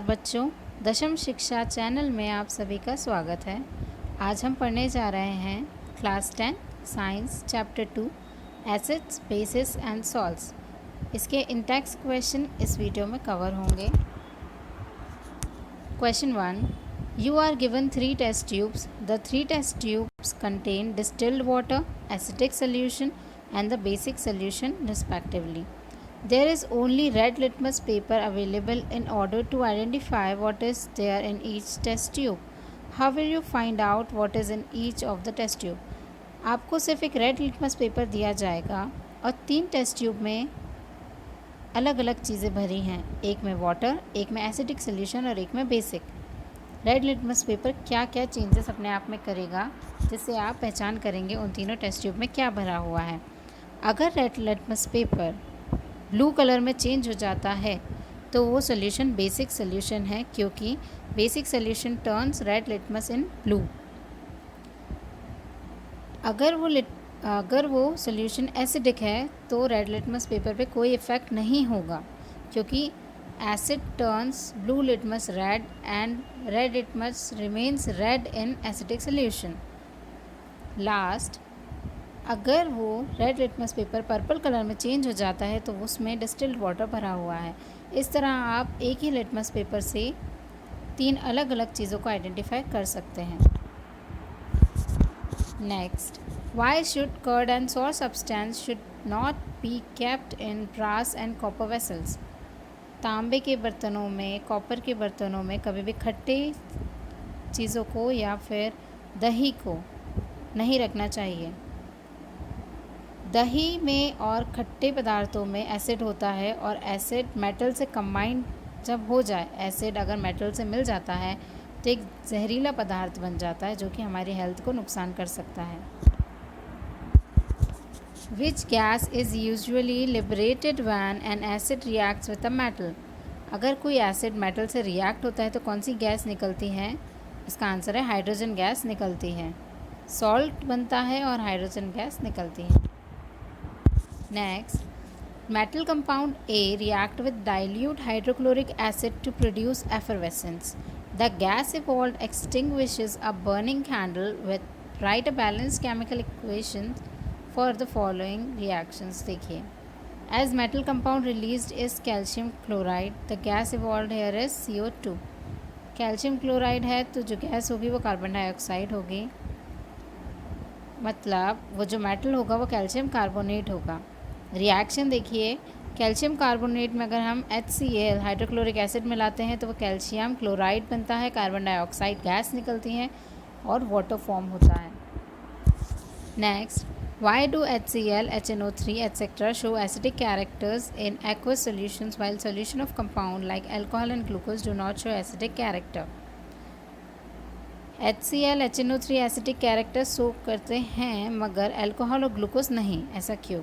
बच्चों, दशम शिक्षा चैनल में आप सभी का स्वागत है। आज हम पढ़ने जा रहे हैं class 10 science chapter 2 acids, bases and salts. इसके इन-टेक्स्ट क्वेश्चन इस वीडियो में कवर होंगे। Question 1, you are given 3 test tubes. The 3 test tubes contain distilled water, acidic solution and the basic solution respectively. There is only red litmus paper available in order to identify what is there in each test tube. How will you find out what is in each of the test tube? आपको सिर्फ एक red litmus paper दिया जाएगा और 3 test tube में अलग अलग चीज़ें भरी हैं। एक में वाटर, एक में एसिडिक सोल्यूशन और एक में बेसिक। रेड लिटमस पेपर क्या क्या चेंजेस अपने आप में करेगा जिससे आप पहचान करेंगे उन तीनों टेस्ट ट्यूब में क्या भरा हुआ है। अगर red litmus paper blue colour में चेंज हो जाता है तो वो सोल्यूशन बेसिक सोल्यूशन है, क्योंकि basic solution turns red litmus in blue. अगर वो सोल्यूशन एसिडिक है तो रेड लिटमस पेपर पे कोई इफ़ेक्ट नहीं होगा, क्योंकि asset turns blue litmus red and red litmus remains red in acidic solution. Last, अगर वो red litmus paper purple colour में चेंज हो जाता है तो उसमें डिस्टिल्ड वाटर भरा हुआ है। इस तरह आप एक ही लिटमस पेपर से 3 अलग अलग चीज़ों को आइडेंटिफाई कर सकते हैं। Next, why should curd and sour substance should not be kept in brass and copper vessels. तांबे के बर्तनों में, कॉपर के बर्तनों में कभी भी खट्टे चीज़ों को या फिर दही को नहीं रखना चाहिए। दही में और खट्टे पदार्थों में एसिड होता है और एसिड मेटल से कंबाइन जब हो जाए, एसिड अगर मेटल से मिल जाता है तो एक जहरीला पदार्थ बन जाता है जो कि हमारी हेल्थ को नुकसान कर सकता है। Which gas is usually liberated when an acid reacts with a metal. अगर कोई एसिड मेटल से रिएक्ट होता है तो कौन सी गैस निकलती है? इसका आंसर है हाइड्रोजन गैस निकलती है। सॉल्ट बनता है और हाइड्रोजन गैस निकलती है। Next, metal compound A react with dilute hydrochloric acid to produce effervescence. The gas evolved extinguishes a burning candle with write a balanced chemical equation for the following reactions. देखिए, as metal compound released is calcium chloride, the gas evolved here is CO2. Calcium chloride है तो जो gas होगी वो carbon dioxide होगी, मतलब वो जो मेटल होगा वो कैल्शियम कार्बोनेट होगा। रिएक्शन देखिए, कैल्शियम कार्बोनेट में अगर हम HCl हाइड्रोक्लोरिक एसिड मिलाते हैं तो वो कैल्शियम क्लोराइड बनता है, कार्बन डाइऑक्साइड गैस निकलती है और वाटर फॉर्म होता है। Next, why do HCl, HNO3 etcetera show acidic characters in aqueous solutions while solution of compound like alcohol and glucose do not show acidic character. HCl, HNO3 acidic character show करते हैं मगर alcohol और glucose नहीं, ऐसा क्यों?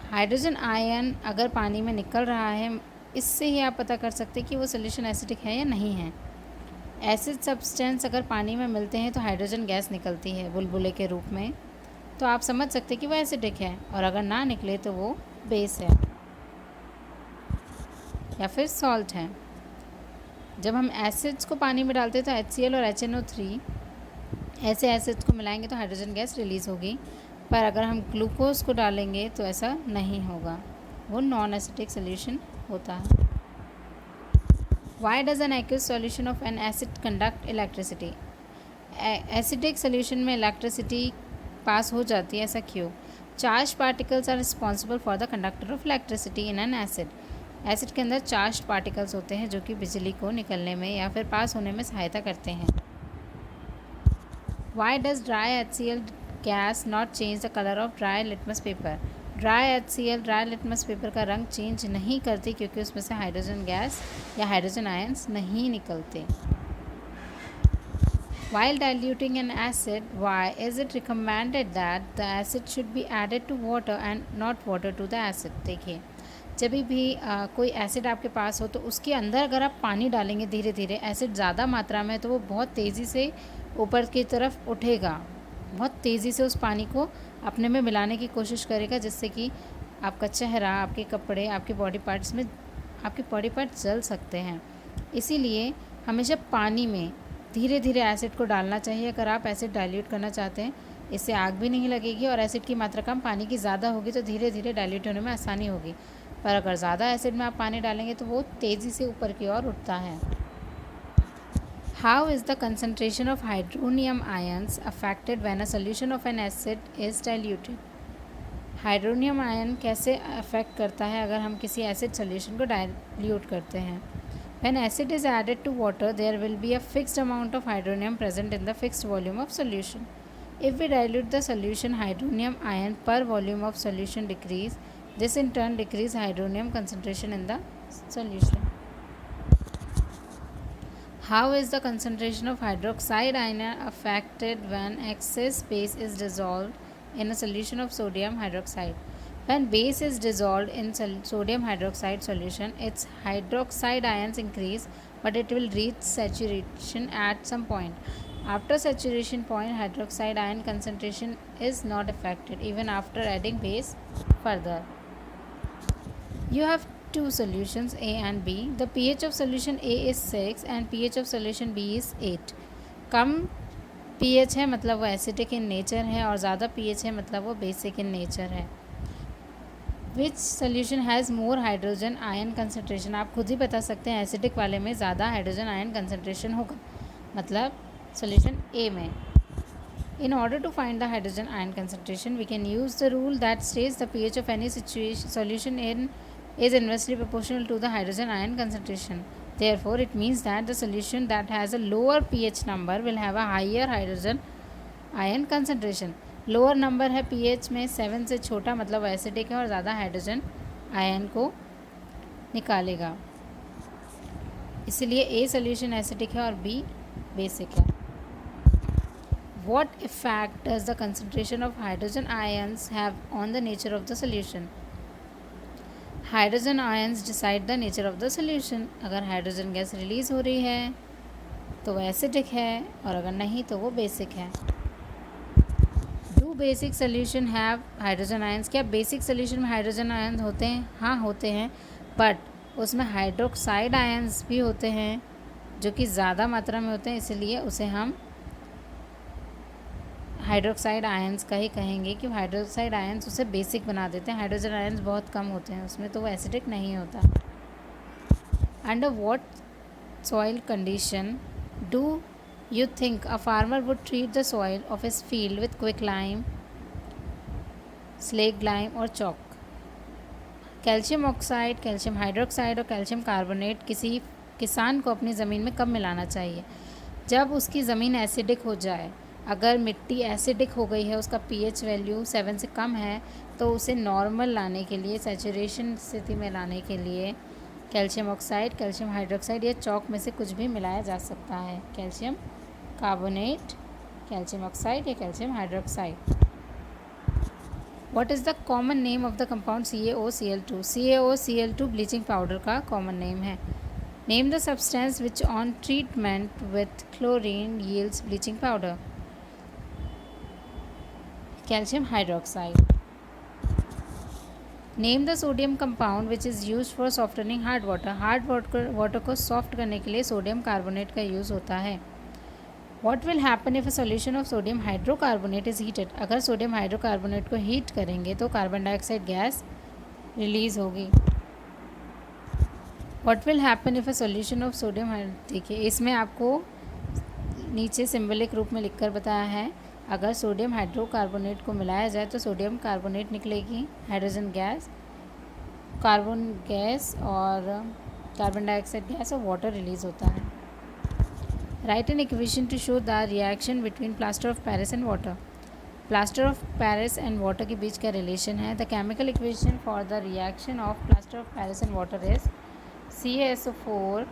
Hydrogen ion अगर पानी में निकल रहा है, इससे ही आप पता कर सकते हैं कि वो सोल्यूशन एसिडिक है या नहीं है। एसिड सब्सटेंस अगर पानी में मिलते हैं तो हाइड्रोजन गैस निकलती है बुलबुले के रूप में, तो आप समझ सकते हैं कि वो एसिडिक है, और अगर ना निकले तो वो बेस है या फिर सॉल्ट है। जब हम एसिड्स को पानी में डालते हैं तो HCl और HNO3 ऐसे एसिड्स को मिलाएंगे तो हाइड्रोजन गैस रिलीज़ होगी, पर अगर हम ग्लूकोज को डालेंगे तो ऐसा नहीं होगा, वो नॉन एसिडिक सोल्यूशन होता है। Why does an aqueous solution of an acid conduct electricity. Acidic solution में इलेक्ट्रिसिटी पास हो जाती है, ऐसा क्यों? Charge particles are responsible for the conductor of electricity in an acid. Acid के अंदर चार्ज पार्टिकल्स होते हैं जो कि बिजली को निकलने में या फिर पास होने में सहायता करते हैं। Why does dry HCl gas not change the colour of dry litmus paper. Dry HCl dry litmus paper का रंग चेंज नहीं करती, क्योंकि उसमें से हाइड्रोजन गैस या हाइड्रोजन आयंस नहीं निकलते। While diluting an acid, why is it recommended that the acid should be added to water and not water to the acid? देखिए, जब भी कोई एसिड आपके पास हो तो उसके अंदर अगर आप पानी डालेंगे धीरे धीरे, एसिड ज़्यादा मात्रा में, तो वो बहुत तेज़ी से ऊपर की तरफ उठेगा, बहुत तेज़ी से उस पानी को अपने में मिलाने की कोशिश करेगा, जिससे कि आपका चेहरा, आपके कपड़े, आपके बॉडी पार्ट्स में आपके बॉडी पार्ट जल सकते हैं। इसीलिए हमेशा पानी में धीरे धीरे एसिड को डालना चाहिए अगर आप एसिड डाइल्यूट करना चाहते हैं। इससे आग भी नहीं लगेगी और एसिड की मात्रा कम, पानी की ज़्यादा होगी तो धीरे धीरे डाइल्यूट होने में आसानी होगी। पर अगर ज़्यादा एसिड में आप पानी डालेंगे तो वो तेज़ी से ऊपर की ओर उठता है। How is the concentration of hydronium ions affected when a solution of an acid is diluted? Hydronium ion कैसे अफेक्ट करता है अगर हम किसी एसिड सोल्यूशन को डाइल्यूट करते हैं? When acid is added to water, there will be a fixed amount of hydronium present in the fixed volume of solution. If we dilute the solution, hydronium ion per volume of solution decrease. This in turn decrease hydronium concentration in the solution. How is the concentration of hydroxide ion affected when excess base is dissolved in a solution of sodium hydroxide? When base is dissolved in sodium hydroxide solution, its hydroxide ions increase, but it will reach saturation at some point. After saturation point, hydroxide ion concentration is not affected even after adding base further. You have two solutions A and B. The pH of solution A is 6 and pH of solution B is 8. Come pH है मतलब वो acidic in nature है और ज़्यादा pH है मतलब वो basic in nature है। Which solution has more hydrogen ion concentration? आप खुद ही बता सकते हैं एसिडिक वाले में ज़्यादा हाइड्रोजन आयन कंसनट्रेशन होगा, मतलब सोल्यूशन ए में। In order to find the hydrogen ion concentration we can use the rule that states the pH of any solution in is inversely proportional to the hydrogen ion concentration. Therefore, it means that the solution that has a lower pH number will have a higher hydrogen ion concentration. Lower number है pH में 7 से छोटा मतलब acidic है और ज़्यादा hydrogen ion को निकालेगा, इसलिए ए सोल्यूशन एसिडिक है और बी बेसिक है। What effect does the concentration of hydrogen ions have on the nature of the solution? Hydrogen ions decide the nature of the solution. अगर हाइड्रोजन गैस रिलीज़ हो रही है तो वो acidic है और अगर नहीं तो वो बेसिक है। Basic solution have hydrogen ions? क्या बेसिक सोल्यूशन में हाइड्रोजन आयन्स होते हैं? हाँ होते हैं, बट उसमें हाइड्रोक्साइड आयन्स भी होते हैं जो कि ज़्यादा मात्रा में होते हैं, इसलिए उसे हम हाइड्रोक्साइड आयन्स का ही कहेंगे कि हाइड्रोक्साइड आयन्स उसे बेसिक बना देते हैं। हाइड्रोजन आयन्स बहुत कम होते हैं उसमें, तो वो एसिडिक नहीं होता। Under what soil condition do you think a farmer would treat the soil of his field with quicklime, slag lime और chalk? Calcium oxide, calcium hydroxide और कैल्शियम कार्बोनेट किसी किसान को अपनी ज़मीन में कब मिलाना चाहिए? जब उसकी ज़मीन एसिडिक हो जाए। अगर मिट्टी एसिडिक हो गई है, उसका pH वैल्यू 7 से कम है, तो उसे नॉर्मल लाने के लिए, सैचुरेशन स्थिति में लाने के लिए कैल्शियम ऑक्साइड, कैल्शियम हाइड्रोक्साइड या चॉक में से कुछ भी मिलाया जा सकता है। कैल्शियम कार्बोनेट, कैल्शियम ऑक्साइड या calcium hydroxide. What is the common name of the compound CaOCl2? CaOCl2 bleaching powder का कॉमन नेम है। Name the substance which on treatment with chlorine yields bleaching powder. Calcium hydroxide. Name the sodium compound which is use for softening hard water. Hard water को soft करने के लिए sodium carbonate का use होता है। What will happen if a solution of sodium hydrocarbonate is heated? अगर sodium hydrocarbonate को heat करेंगे तो कार्बन डाइऑक्साइड गैस रिलीज़ होगी। What will happen if a solution of sodium देखिए इसमें आपको नीचे सिंबलिक रूप में लिखकर बताया है। अगर सोडियम हाइड्रोकार्बोनेट को मिलाया जाए तो सोडियम कार्बोनेट निकलेगी, हाइड्रोजन गैस, कार्बन गैस और कार्बन डाइऑक्साइड गैस और वाटर रिलीज़ होता है। Right an equation two show the reaction between plaster of Paris and water. Plaster of Paris and water के बीच का रिलेशन है। The chemical equation for the reaction of plaster of Paris and water is CaSO4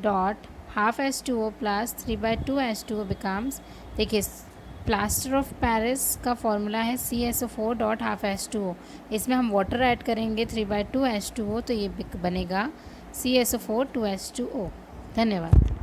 dot half H2O plus 3/2 H2O becomes. देखिए plaster of Paris का formula है CaSO4 dot half H2O। इसमें हम water add करेंगे 3/2 H2O, तो ये बनेगा CaSO4 2H2O। धन्यवाद।